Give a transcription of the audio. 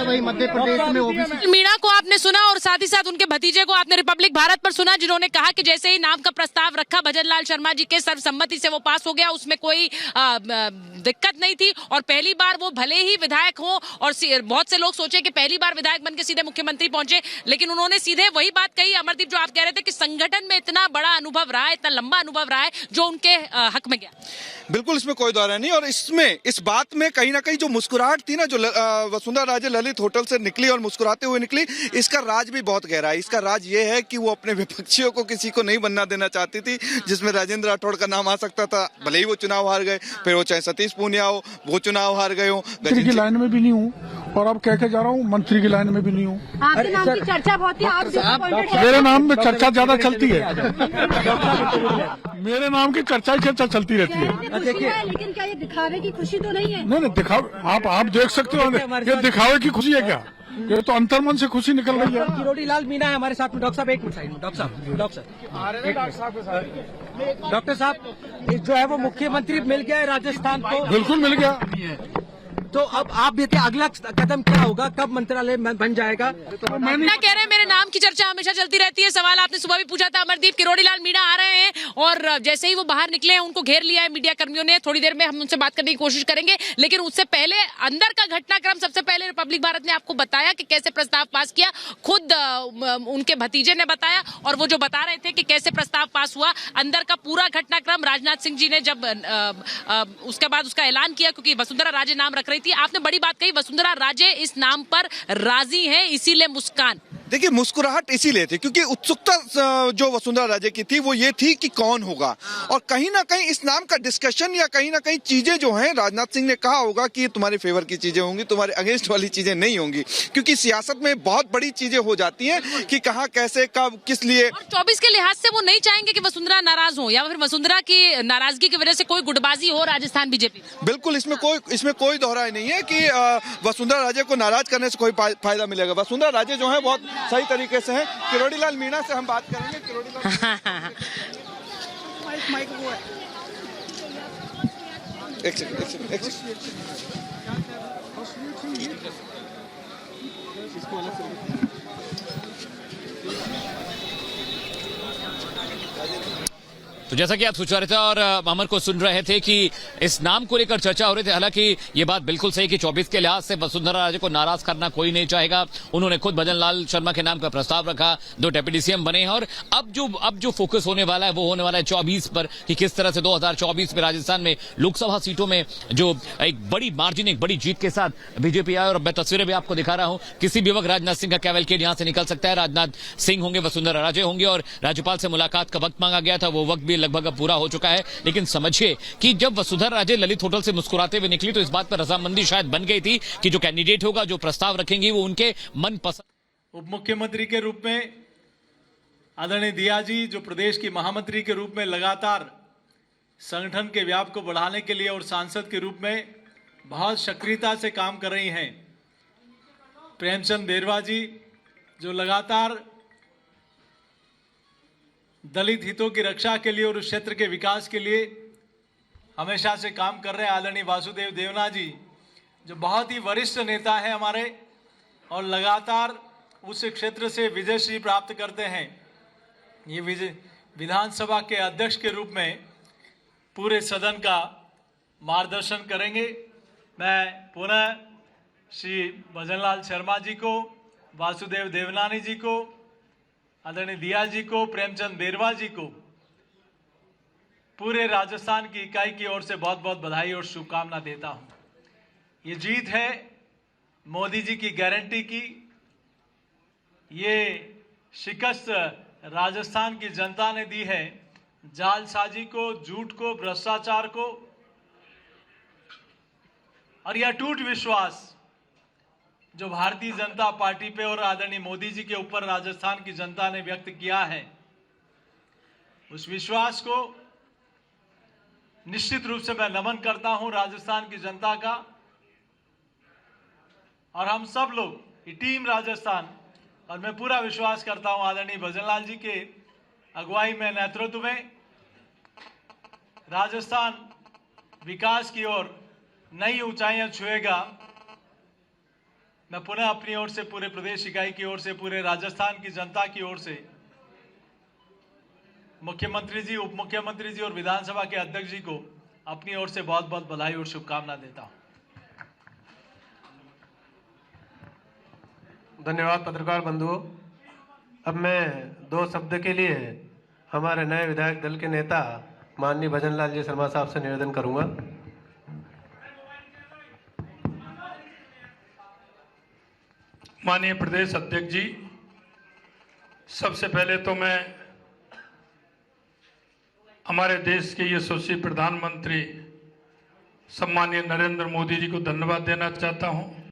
वही मध्य प्रदेश में ओबीसी। मीणा को आपने सुना और साथ ही साथ उनके भतीजे को आपने रिपब्लिक भारत पर सुना, जिन्होंने कहा कि जैसे ही नाम का प्रस्ताव रखा भजन लाल शर्मा जी के सर्वसम्मति से वो पास हो गया, उसमें कोई दिक्कत नहीं थी। और पहली बार वो भले ही विधायक हो और बहुत से लोग सोचे कि पहली बार विधायक बनकर सीधे मुख्यमंत्री पहुंचे, लेकिन उन्होंने सीधे वही बात कही अमरदीप जो आप कह रहे थे कि संगठन में इतना बड़ा अनुभव रहा है, इतना लंबा अनुभव रहा है जो उनके हक में गया। बिल्कुल, इसमें कोई दौरा नहीं। और इसमें इस बात में कहीं ना कहीं जो मुस्कुराहट थी ना, जो वसुंधरा राजे ललित होटल से निकली और मुस्कुराते हुए निकली, इसका राज भी बहुत गहरा है। इसका राज ये है कि वो अपने विपक्षियों को किसी को नहीं बनना देना चाहती थी, जिसमें राजेंद्र राठौड़ का नाम आ सकता था। भले ही वो चुनाव हार गए, फिर वो चाहे सतीश पूनिया हो, वो चुनाव हार गए हो। मंत्री की लाइन में भी नहीं हूँ और अब कह के जा रहा हूँ मंत्री की लाइन में भी नहीं हूँ। आपके नाम की चर्चा बहुत ही मेरे नाम में चर्चा ज्यादा चलती है। मेरे नाम की चर्चा ही चर्चा चलती रहती है। लेकिन क्या ये दिखावे की खुशी तो नहीं है? नहीं, दिखावे आप देख सकते हो, ये दिखावे की खुशी है क्या? ये तो अंतर्मन से खुशी निकल रही है। किरोड़ी लाल मीणा है हमारे साथ में। डॉक्टर साहब एक मिनट साइड में। डॉक्टर साहब जो है वो मुख्यमंत्री मिल गया है राजस्थान को। बिल्कुल मिल गया। तो अब आप देखिए अगला कदम क्या होगा, कब मंत्रालय बन जाएगा? तो मैं कह रहे हैं मेरे नाम की चर्चा हमेशा चलती रहती है। सवाल आपने सुबह भी पूछा था। अमरदीप किरोड़ी लाल मीणा आ रहे हैं और जैसे ही वो बाहर निकले हैं उनको घेर लिया है मीडिया कर्मियों ने। थोड़ी देर में हम उनसे बात करने की कोशिश करेंगे, लेकिन उससे पहले अंदर का घटनाक्रम सबसे पहले रिपब्लिक भारत ने आपको बताया कि कैसे प्रस्ताव पास किया। खुद उनके भतीजे ने बताया और वो जो बता रहे थे कि कैसे प्रस्ताव पास हुआ, अंदर का पूरा घटनाक्रम राजनाथ सिंह जी ने जब उसके बाद उसका ऐलान किया, क्योंकि वसुंधरा राजे नाम रख रही थी। आपने बड़ी बात कही, वसुंधरा राजे इस नाम पर राजी हैं, इसीलिए मुस्कान। देखिए, मुस्कुराहट इसीलिए थी क्योंकि उत्सुकता जो वसुंधरा राजे की थी वो ये थी कि कौन होगा। और कहीं ना कहीं इस नाम का डिस्कशन या कहीं ना कहीं चीजें जो हैं, राजनाथ सिंह ने कहा होगा कि ये तुम्हारे फेवर की चीजें होंगी, तुम्हारे अगेंस्ट वाली चीजें नहीं होंगी, क्योंकि सियासत में बहुत बड़ी चीजें हो जाती हैं कि कहाँ कैसे कब किस लिए। और 24 के लिहाज से वो नहीं चाहेंगे कि वसुंधरा नाराज हो या फिर वसुंधरा की नाराजगी की वजह से कोई गुटबाजी हो राजस्थान बीजेपी। बिल्कुल, इसमें कोई दोहराई नहीं है कि वसुंधरा राजे को नाराज करने से कोई फायदा मिलेगा। वसुंधरा राजे जो है बहुत सही तरीके से है। किरोड़ी लाल मीणा से हम बात करेंगे। किरोड़ी लाल माइक वो है। एक सेकंड। तो जैसा कि आप सोच रहे थे और अमर को सुन रहे थे कि इस नाम को लेकर चर्चा हो रही थी। हालांकि ये बात बिल्कुल सही कि 24 के लिहाज से वसुंधरा राजे को नाराज करना कोई नहीं चाहेगा। उन्होंने खुद भजन लाल शर्मा के नाम का प्रस्ताव रखा, 2 डेप्यूटी सीएम बने हैं और अब जो फोकस होने वाला है वो होने वाला है 24 पर कि किस तरह से 2024 में राजस्थान में लोकसभा सीटों में जो एक बड़ी मार्जिन, एक बड़ी जीत के साथ बीजेपी आए। और मैं तस्वीरें भी आपको दिखा रहा हूं, किसी भी वक्त राजनाथ सिंह का कैवलकेड यहां से निकल सकता है। राजनाथ सिंह होंगे, वसुंधरा राजे होंगे और राज्यपाल से मुलाकात का वक्त मांगा गया था, वो वक्त भी लगभग अब पूरा हो चुका है। लेकिन समझिए कि जब वसुंधरा राजे ललित होटल से मुस्कुराते हुए निकली तो इस बात पर रजामंदी शायद बन गई थी कि जो कैंडिडेट होगा, जो प्रस्ताव रखेंगी, वो उनके मन पसंद। उप मुख्यमंत्री के रूप में आदरणीय दिया जी, जो प्रदेश की महामंत्री के रूप में लगातार संगठन के व्याप को बढ़ाने के लिए और सांसद के रूप में बहुत सक्रियता से काम कर रही हैं। प्रेमचंद बेरवा जी, जो लगातार दलित हितों की रक्षा के लिए और उस क्षेत्र के विकास के लिए हमेशा से काम कर रहे हैं। आदरणीय वासुदेव देवना जी, जो बहुत ही वरिष्ठ नेता हैं हमारे और लगातार उस क्षेत्र से विजयश्री प्राप्त करते हैं। ये विधानसभा के अध्यक्ष के रूप में पूरे सदन का मार्गदर्शन करेंगे। मैं पुनः श्री भजनलाल शर्मा जी को, वासुदेव देवनानी जी को, आदरणीय दिया जी को, प्रेमचंद बेरवा जी को, पूरे राजस्थान की इकाई की ओर से बहुत बहुत बधाई और शुभकामना देता हूं। ये जीत है मोदी जी की गारंटी की। ये शिकस्त राजस्थान की जनता ने दी है जालसाजी को, झूठ को, भ्रष्टाचार को, और यह अटूट विश्वास जो भारतीय जनता पार्टी पे और आदरणीय मोदी जी के ऊपर राजस्थान की जनता ने व्यक्त किया है, उस विश्वास को निश्चित रूप से मैं नमन करता हूं राजस्थान की जनता का। और हम सब लोग, ये टीम राजस्थान, और मैं पूरा विश्वास करता हूं आदरणीय भजनलाल जी के अगुवाई में, नेतृत्व में राजस्थान विकास की ओर नई ऊंचाइयां छुएगा। मैं पुनः अपनी ओर से, पूरे प्रदेश इकाई की ओर से, पूरे राजस्थान की जनता की ओर से मुख्यमंत्री जी, उप मुख्यमंत्री जी और विधानसभा के अध्यक्ष जी को अपनी ओर से बहुत बहुत बधाई और शुभकामना देता हूं। धन्यवाद पत्रकार बंधुओं। अब मैं 2 शब्द के लिए हमारे नए विधायक दल के नेता माननीय भजन लाल जी शर्मा साहब से निवेदन करूंगा। माननीय प्रदेश अध्यक्ष जी, सबसे पहले तो मैं हमारे देश के यशस्वी प्रधानमंत्री सम्माननीय नरेंद्र मोदी जी को धन्यवाद देना चाहता हूं।